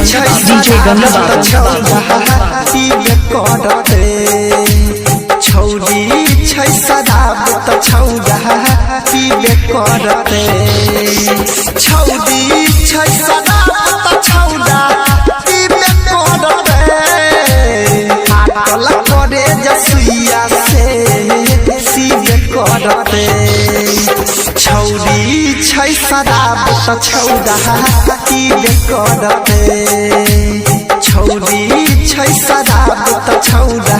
DJ Ganga Babu छौरी छै शराब त छौरा पीबे करते छौरी छै शराब त छौरा पीबे करते पागल करे जसुइया से सीबे करते छौरी छै शराब त छौरा पीबे करते छौरी छै शराब त छौरा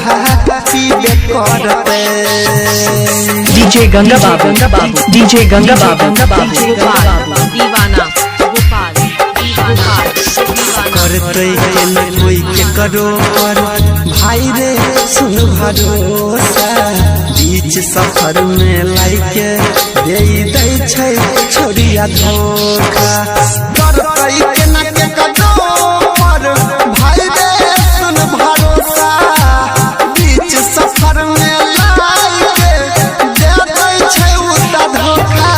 पीबे करते DJ Ganga Babu DJ Ganga Babu दीवाना गोपाल करते के न कोई के करो भाई रे सुन भरोसा बीच सफर में लाइके दे दै छै छोड़िया धोखा करते के न के करो भाई रे सुन भरोसा बीच सफर में लाइके दे दै छै उता धोखा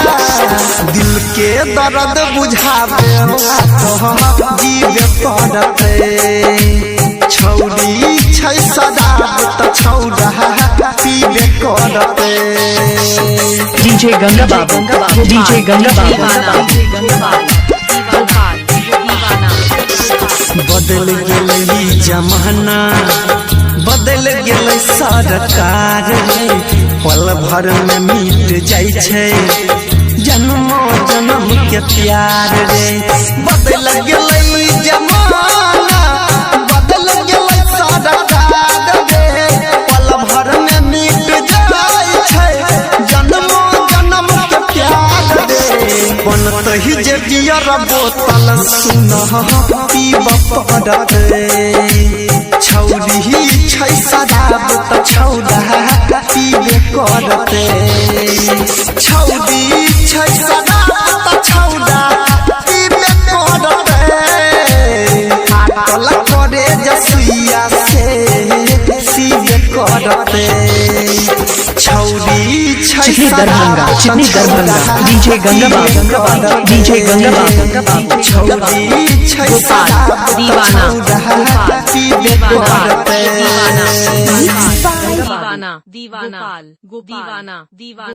दिल के दर्द बुझावे जीवे करते छौरी छै शराब त छौरा पीबे करते DJ Ganga Babu DJ Ganga Babu बदल गेलै जमाना बदल गेलै सरकार पल भर में मिट जाइ छै जन्मों जन्म के प्यार रे बदल गेलै जमाना बदल गेलै सरकार रे पल भर में मिट जाइ छै जन्मों जन्म के प्यार रे बनते ही जे बियर बोतल सुन पीब पड़ते छौरी छै शराब त छौरा पीबे करते छौरी छै शराब त छौरा पीबे करते पागल करे जसुइया से सीबे करते छौरी छै Darbhanga DJ Ganga Babu DJ Ganga Babu छौरी छै शराब दीवाना पीबे करते दीवाना दीवाना दीवाना